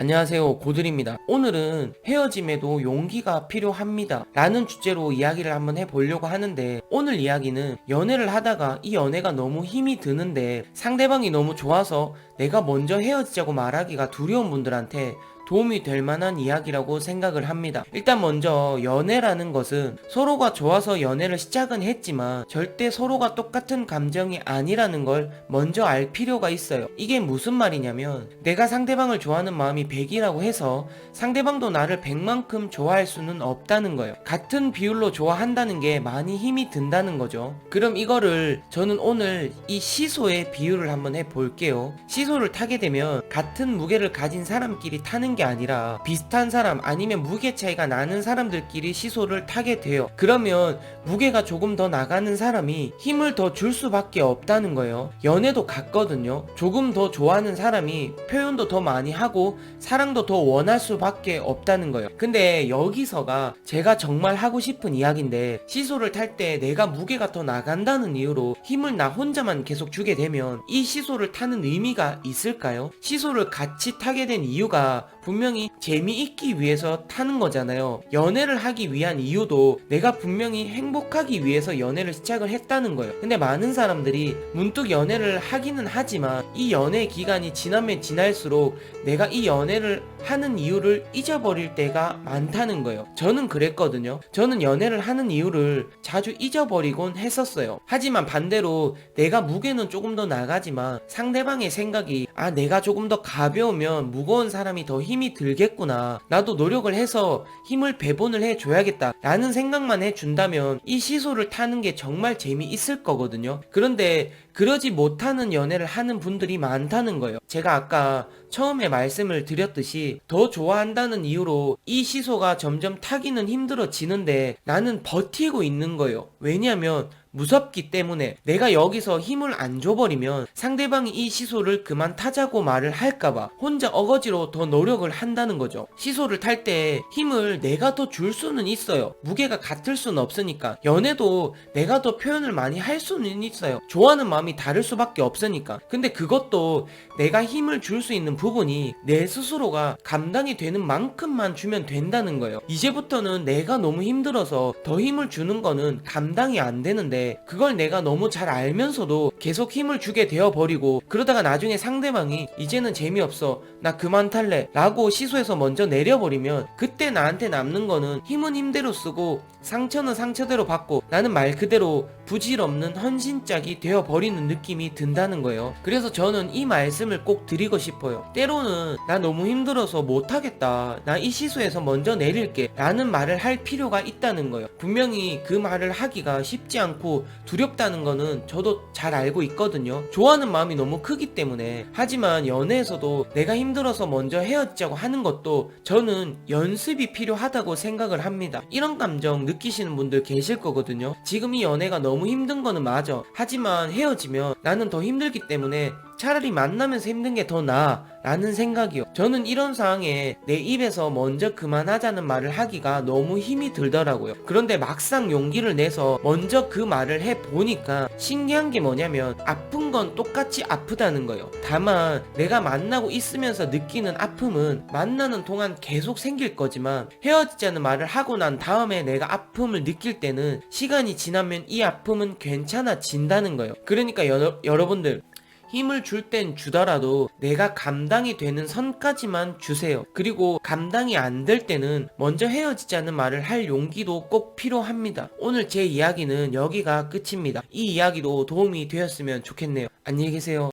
안녕하세요, 고들입니다. 오늘은 헤어짐에도 용기가 필요합니다 라는 주제로 이야기를 한번 해보려고 하는데, 오늘 이야기는 연애를 하다가 이 연애가 너무 힘이 드는데 상대방이 너무 좋아서 내가 먼저 헤어지자고 말하기가 두려운 분들한테 도움이 될 만한 이야기라고 생각을 합니다. 일단 먼저 연애라는 것은 서로가 좋아서 연애를 시작은 했지만 절대 서로가 똑같은 감정이 아니라는 걸 먼저 알 필요가 있어요. 이게 무슨 말이냐면, 내가 상대방을 좋아하는 마음이 100이라고 해서 상대방도 나를 100만큼 좋아할 수는 없다는 거예요. 같은 비율로 좋아한다는 게 많이 힘이 든다는 거죠. 그럼 이거를 저는 오늘 이 시소의 비율을 한번 해볼게요. 시소를 타게 되면 같은 무게를 가진 사람끼리 타는 게 아니라 비슷한 사람 아니면 무게 차이가 나는 사람들끼리 시소를 타게 돼요. 그러면 무게가 조금 더 나가는 사람이 힘을 더 줄 수밖에 없다는 거예요. 연애도 같거든요. 조금 더 좋아하는 사람이 표현도 더 많이 하고 사랑도 더 원할 수밖에 없다는 거예요. 근데 여기서가 제가 정말 하고 싶은 이야기인데, 시소를 탈 때 내가 무게가 더 나간다는 이유로 힘을 나 혼자만 계속 주게 되면 이 시소를 타는 의미가 있을까요? 시소를 같이 타게 된 이유가 분명히 재미있기 위해서 타는 거잖아요. 연애를 하기 위한 이유도 내가 분명히 행복하기 위해서 연애를 시작을 했다는 거예요. 근데 많은 사람들이 문득 연애를 하기는 하지만 이 연애 기간이 지나면 지날수록 내가 이 연애를 하는 이유를 잊어버릴 때가 많다는 거예요. 저는 그랬거든요. 저는 연애를 하는 이유를 자주 잊어버리곤 했었어요. 하지만 반대로 내가 무게는 조금 더 나가지만 상대방의 생각이, 내가 조금 더 가벼우면 무거운 사람이 더 힘이 들겠구나, 나도 노력을 해서 힘을 배분을 해줘야겠다 라는 생각만 해준다면 이 시소를 타는 게 정말 재미있을 거거든요. 그런데 그러지 못하는 연애를 하는 분들이 많다는 거예요. 제가 아까 처음에 말씀을 드렸듯이 더 좋아한다는 이유로 이 시소가 점점 타기는 힘들어지는데 나는 버티고 있는 거예요. 왜냐면 무섭기 때문에. 내가 여기서 힘을 안 줘버리면 상대방이 이 시소를 그만 타자고 말을 할까봐 혼자 어거지로 더 노력을 한다는 거죠. 시소를 탈 때 힘을 내가 더 줄 수는 있어요. 무게가 같을 수는 없으니까. 연애도 내가 더 표현을 많이 할 수는 있어요. 좋아하는 마음이 다를 수밖에 없으니까. 근데 그것도 내가 힘을 줄 수 있는 부분이 내 스스로가 감당이 되는 만큼만 주면 된다는 거예요. 이제부터는 내가 너무 힘들어서 더 힘을 주는 거는 감당이 안 되는데, 그걸 내가 너무 잘 알면서도 계속 힘을 주게 되어버리고, 그러다가 나중에 상대방이 이제는 재미없어, 나 그만 탈래 라고 시소에서 먼저 내려버리면 그때 나한테 남는 거는 힘은 힘대로 쓰고 상처는 상처대로 받고, 나는 말 그대로 부질없는 헌신짝이 되어버리는 느낌이 든다는 거예요. 그래서 저는 이 말씀을 꼭 드리고 싶어요. 때로는 나 너무 힘들어서 못하겠다, 나 이 시소에서 먼저 내릴게 라는 말을 할 필요가 있다는 거예요. 분명히 그 말을 하기가 쉽지 않고 두렵다는 거는 저도 잘 알고 있거든요. 좋아하는 마음이 너무 크기 때문에. 하지만 연애에서도 내가 힘들어서 먼저 헤어지자고 하는 것도 저는 연습이 필요하다고 생각을 합니다. 이런 감정 느끼시는 분들 계실 거거든요. 지금 이 연애가 너무 힘든 거는 맞아. 하지만 헤어지면 나는 더 힘들기 때문에 차라리 만나면서 힘든 게 더 나아 라는 생각이요. 저는 이런 상황에 내 입에서 먼저 그만하자는 말을 하기가 너무 힘이 들더라고요. 그런데 막상 용기를 내서 먼저 그 말을 해보니까 신기한 게 뭐냐면, 아픈 건 똑같이 아프다는 거예요. 다만 내가 만나고 있으면서 느끼는 아픔은 만나는 동안 계속 생길 거지만, 헤어지자는 말을 하고 난 다음에 내가 아픔을 느낄 때는 시간이 지나면 이 아픔은 괜찮아진다는 거예요. 그러니까 여러분들, 힘을 줄 땐 주더라도 내가 감당이 되는 선까지만 주세요. 그리고 감당이 안 될 때는 먼저 헤어지자는 말을 할 용기도 꼭 필요합니다. 오늘 제 이야기는 여기가 끝입니다. 이 이야기도 도움이 되었으면 좋겠네요. 안녕히 계세요.